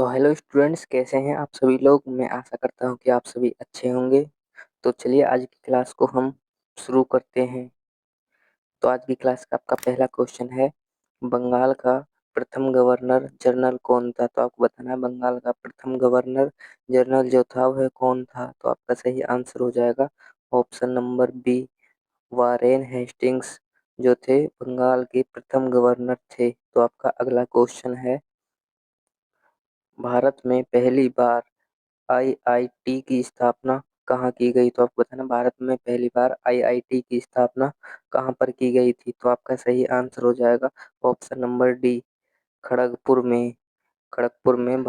तो hello students, कैसे हैं आप सभी लोग। मैं आशा करता हूं कि आप सभी अच्छे होंगे। तो चलिए आज की क्लास को हम शुरू करते हैं। तो आज की क्लास का आपका पहला क्वेश्चन है, बंगाल का प्रथम गवर्नर जनरल कौन था। तो आपको बताना है बंगाल का प्रथम गवर्नर जनरल जो था वह कौन था। तो आपका सही आंसर हो जाएगा option number B, Warren Hastings जो थे बंगाल के प्रथम गवर्नर थे। तो आपका अगला क्वेश्चन है, भारत में पहली बार आईआईटी की स्थापना कहाँ की गई। तो आपको बताना भारत में पहली बार आईआईटी की स्थापना कहाँ पर की गई थी। तो आपका सही आंसर हो जाएगा ऑप्शन नंबर डी, खड़गपुर में। खड़गपुर में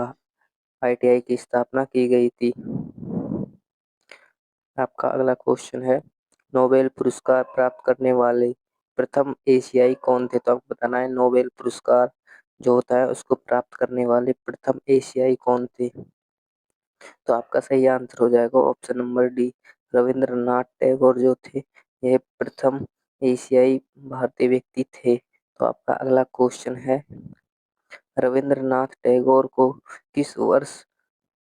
आईटीआई की स्थापना की गई थी। आपका अगला क्वेश्चन है, नोबेल पुरस्कार प्राप्त करने वाले प्रथम एशियाई कौन थे। तो आपको बताना है नोबेल पुरस्कार जो होता है उसको प्राप्त करने वाले प्रथम एशियाई कौन थे। तो आपका सही आंसर हो जाएगा option number D, Rabindranath Tagore जो थे यह प्रथम एशियाई भारतीय व्यक्ति थे। तो आपका अगला क्वेश्चन है, रविंद्रनाथ टैगोर को किस वर्ष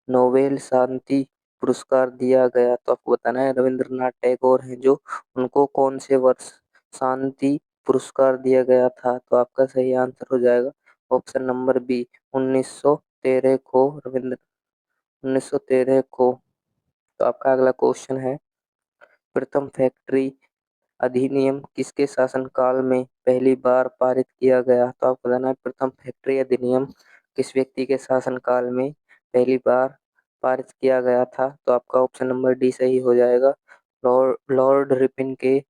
नोबेल शांति पुरस्कार दिया गया। तो आपको बताना है रविंद्रनाथ टैगोर हैं जो, उनको कौन से वर्ष शांति पुरस्कार दिया गया था। तो आपका सही आंसर हो जाएगा ऑप्शन नंबर बी, 1913 को। 1913 को। तो आपका अगला क्वेश्चन है, प्रथम फैक्ट्री अधिनियम किसके शासनकाल में पहली बार पारित किया गया। तो आपको बताना है प्रथम फैक्ट्री अधिनियम किस व्यक्ति के शासनकाल में पहली बार पारित किया गया था। तो आपका ऑप्शन नंबर डी सही हो जाएगा, लॉर्ड रिपन के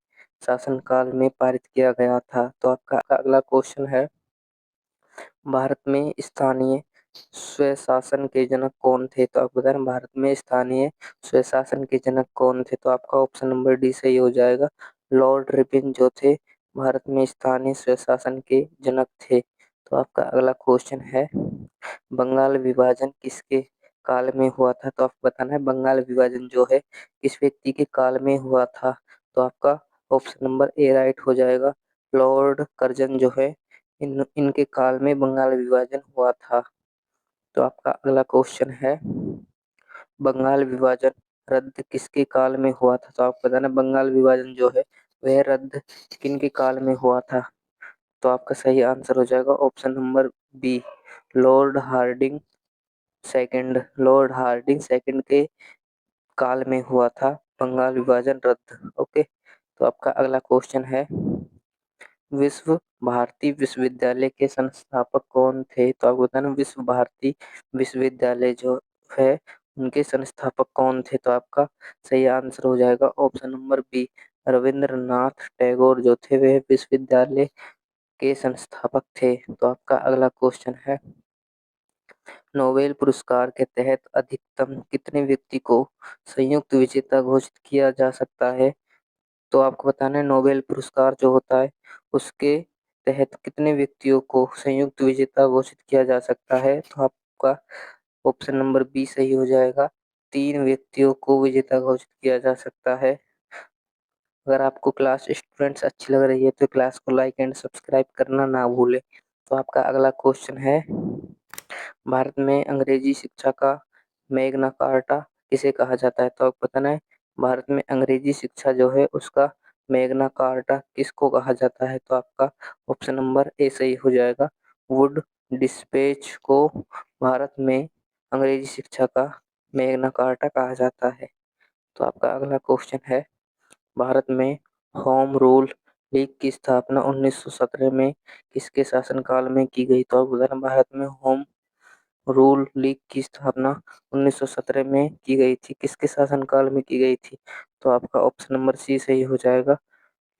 शासनकाल में पारित किया गया था। तो आपका अगला क्वेश्चन है, भारत में स्थानीय स्वशासन के जनक कौन थे। तो आप बता रहे हैं भारत में स्थानीय स्वशासन के जनक कौन थे। तो आपका ऑप्शन नंबर डी सही हो जाएगा, लॉर्ड रिपन जो थे भारत में स्थानीय स्वशासन के जनक थे। तो आपका अगला क्वेश्चन है, बंगाल विभाजन किसके काल में हुआ था। तो आपको बताना है बंगाल विभाजन जो है किस व्यक्ति के काल में हुआ था। तो आपका ऑप्शन नंबर ए राइट हो जाएगा, लॉर्ड कर्जन जो है इनके काल में बंगाल विभाजन हुआ था। तो आपका अगला क्वेश्चन है, बंगाल विभाजन रद्द किसके काल में हुआ था। तो आपको बताना बंगाल विभाजन जो है वह रद्द किनके काल में हुआ था। तो आपका सही आंसर हो जाएगा option number B, Lord Hardinge second. Lord Hardinge second के काल में हुआ था बंगाल विभाजन रद्द। ओके। तो आपका अगला क्वेश्चन है, विश्व भारती विश्वविद्यालय के संस्थापक कौन थे। तो आपको बताना विश्व भारती विश्वविद्यालय जो है उनके संस्थापक कौन थे। तो आपका सही आंसर हो जाएगा option number B, Rabindranath Tagore जो थे वह विश्वविद्यालय के संस्थापक थे। तो आपका अगला क्वेश्चन है, नोबेल पुरस्कार के तहत अधिकतम कितने व्यक्ति को संयुक्त विजेता घोषित किया जा सकता है। तो आपको बताना है नोबेल पुरस्कार जो होता है उसके तहत कितने व्यक्तियों को संयुक्त विजेता घोषित किया जा सकता है। तो आपका ऑप्शन नंबर बी सही हो जाएगा, 3 व्यक्तियों को विजेता घोषित किया जा सकता है। अगर आपको क्लास स्टूडेंट्स अच्छी लग रही है तो क्लास को लाइक एंड सब्सक्राइब करना ना भूले। तो आपका अगला क्वेश्चन है, भारत में अंग्रेजी शिक्षा का मैग्ना कार्टा किसे कहा जाता है। तो आपको बताना है भारत में अंग्रेजी शिक्षा जो है उसका मैग्ना कार्टा किसको कहा जाता है। तो आपका ऑप्शन नंबर ए सही हो जाएगा, वुड डिस्पेच को भारत में अंग्रेजी शिक्षा का मैग्ना कार्टा कहा जाता है। तो आपका अगला क्वेश्चन है, भारत में होम रूल लीग की स्थापना 1917 में किसके शासनकाल में की गई। तो आपको बताना भारत में होम रूल लीग की स्थापना 1917 में की गई थी, किसके शासनकाल में की गई थी। तो आपका ऑप्शन नंबर सी सही हो जाएगा,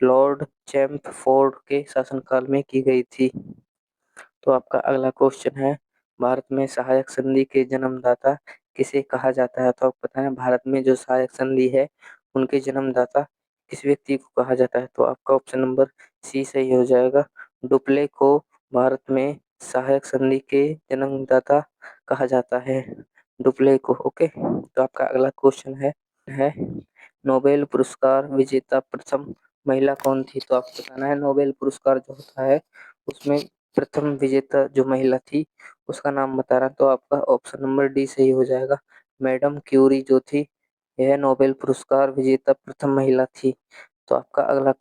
लॉर्ड चैम्पफोर्ड के शासनकाल में की गई थी। तो आपका अगला क्वेश्चन है, भारत में सहायक संधि के जन्मदाता किसे कहा जाता है। तो आपको पता है भारत में जो सहायक संधि है उनके जन्मदाता किस व्यक्ति को कहा जाता है। तो आपका ऑप्शन नंबर सी सही हो जाएगा, डुप्ले को भारत में सहायक संधि के जन्मदाता कहा जाता है, डुप्ले को। ओके। तो आपका अगला क्वेश्चन है नोबेल पुरस्कार विजेता प्रथम महिला कौन थी। तो आपको बताना है नोबेल पुरस्कार जो होता है उसमें प्रथम विजेता जो महिला थी उसका नाम बताना, तो आपका ऑप्शन नंबर डी सही हो जाएगा। मैडम क्यूरी जो थी यह नोबेल पुरस्कार विजेता प्रथम महिला थी। तो आपका अगला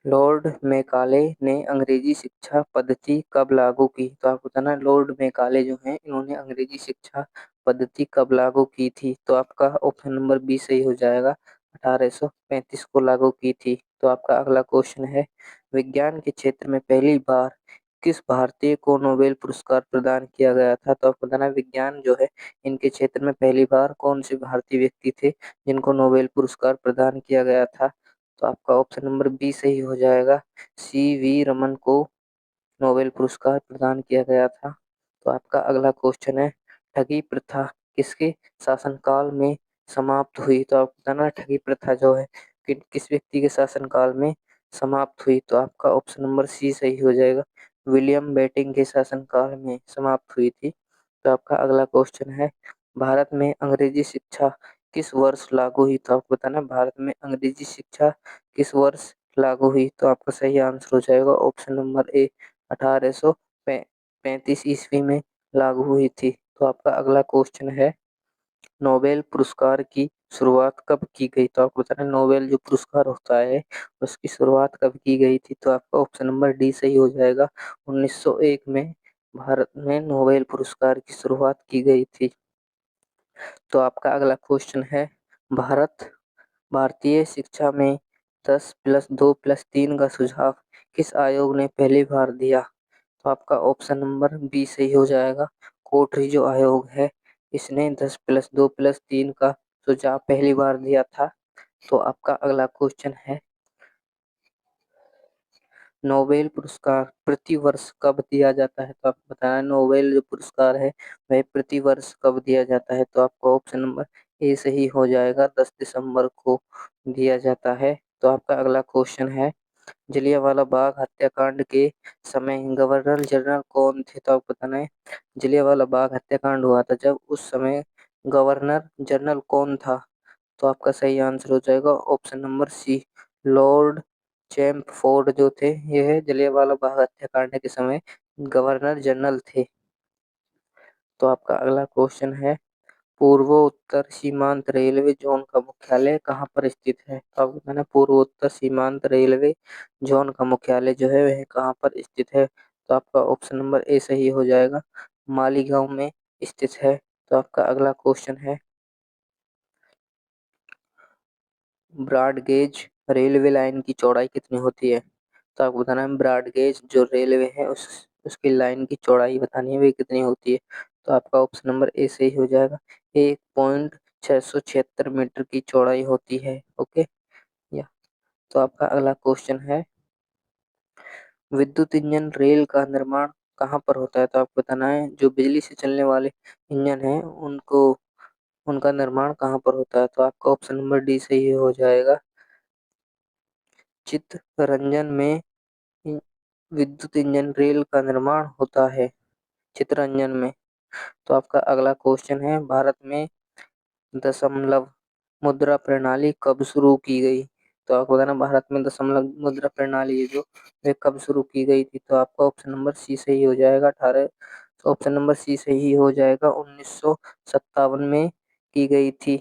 लॉर्ड मैकाले ने अंग्रेजी शिक्षा पद्धति कब लागू की? तो आपको बताना है लॉर्ड मैकाले जो हैं इन्होंने अंग्रेजी शिक्षा पद्धति कब लागू की थी? तो आपका ऑप्शन नंबर बी सही हो जाएगा। 1835 को लागू की थी। तो आपका अगला क्वेश्चन है, विज्ञान के क्षेत्र में पहली बार किस भारतीय को नोबेल पुरस्कार प्रदान किया गया था? तो आपको बताना है विज्ञान जो है इनके क्षेत्र में पहली बार कौन से भारतीय व्यक्ति थे जिनको नोबेल पुरस्कार प्रदान किया गया था? तो आपका ऑप्शन नंबर बी सही हो जाएगा। सी वी रमन को नोबेल पुरस्कार प्रदान किया गया था। तो आपका अगला क्वेश्चन है, ठगी प्रथा किसके शासनकाल में समाप्त हुई? तो आपको बताना है ठगी प्रथा जो है किस व्यक्ति के शासनकाल में समाप्त हुई? तो आपका ऑप्शन नंबर सी सही हो जाएगा। विलियम बेंटिंक के शासनकाल में समाप्त हुई थी। तो आपका अगला क्वेश्चन है, भारत में अंग्रेजी शिक्षा किस वर्ष लागू हुई? तो आपको बताना भारत में अंग्रेजी शिक्षा किस वर्ष लागू हुई? तो आपका सही आंसर हो जाएगा ऑप्शन नंबर ए 1835 ईस्वी में लागू हुई थी। तो आपका अगला क्वेश्चन है, नोबेल पुरस्कार की शुरुआत कब की गई? तो आपको बताना है नोबेल जो पुरस्कार होता है उसकी शुरुआत कब की गई थी? तो आपका ऑप्शन नंबर डी सही हो जाएगा। 1901 में भारत में नोबेल पुरस्कार की शुरुआत की गई थी। तो आपका अगला क्वेश्चन है, भारत भारतीय शिक्षा में 10+2+3 का सुझाव किस आयोग ने पहली बार दिया? तो आपका ऑप्शन नंबर बी सही हो जाएगा। कोटरी जो आयोग है इसने 10+2+3 का सुझाव पहली बार दिया था। तो आपका अगला क्वेश्चन है, नोबेल पुरस्कार प्रति वर्ष कब दिया जाता है? तो आपको बताना है नोबेल जो पुरस्कार है वह प्रति वर्ष कब दिया जाता है? तो आपका ऑप्शन नंबर ए सही हो जाएगा, 10 दिसंबर को दिया जाता है। तो आपका अगला क्वेश्चन है, जलियांवाला बाग हत्याकांड के समय गवर्नर जनरल कौन थे? तो आपको बताना है जलियांवाला बाग हत्याकांड हुआ था जब उस समय गवर्नर जनरल कौन था? तो आपका सही आंसर हो जाएगा ऑप्शन नंबर सी, लॉर्ड चैम्पफोर्ड जो थे यह जलियांवाला बाग हत्याकांड के समय गवर्नर जनरल थे। तो आपका अगला क्वेश्चन है, पूर्वोत्तर सीमांत रेलवे जोन का मुख्यालय कहाँ पर स्थित है? तो आपको बताना है पूर्वोत्तर सीमांत रेलवे जोन का मुख्यालय जो है वह कहाँ पर स्थित है? तो आपका ऑप्शन नंबर ए सही हो जाएगा, मालीगांव में स्थित है। तो आपका अगला क्वेश्चन है, ब्रॉड गेज रेलवे लाइन की चौड़ाई कितनी होती है? तो आपको बताना है ब्रॉड गेज जो रेलवे है उसकी लाइन की चौड़ाई बतानी है वे कितनी होती है? तो आपका ऑप्शन नंबर ए सही हो जाएगा, 1.676 मीटर की चौड़ाई होती है। ओके या तो आपका अगला क्वेश्चन है, विद्युत इंजन रेल का निर्माण कहाँ पर होता है? तो आपको बताना है जो बिजली से चलने वाले इंजन हैं उनको उनका निर्माण कहाँ पर होता है? तो आपका ऑप्शन नंबर डी सही हो जाएगा, चित्तरंजन में विद्युत इंजन रेल का निर्माण होता है, चित्तरंजन में। तो आपका अगला क्वेश्चन है, भारत में दशमलव मुद्रा प्रणाली कब शुरू की गई? तो आपको बताना भारत में दशमलव मुद्रा प्रणाली है जो वे कब शुरू की गई थी? तो आपका ऑप्शन नंबर सी सही हो जाएगा, 18 तो ऑप्शन नंबर सी सही हो जाएगा, 1957 में की गई थी।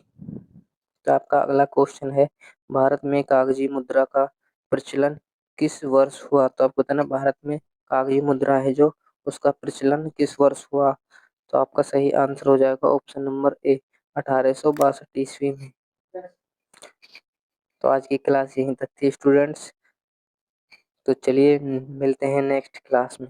तो आपका अगला क्वेश्चन है, भारत में कागजी मुद्रा का प्रचलन किस वर्ष हुआ? तो आपको बताना भारत में कागजी मुद्रा है जो उसका प्रचलन किस वर्ष हुआ? तो आपका सही आंसर हो जाएगा ऑप्शन नंबर ए 1862 ईस्वी में। तो आज की क्लास यहीं तक थी स्टूडेंट्स। तो चलिए मिलते हैं नेक्स्ट क्लास में।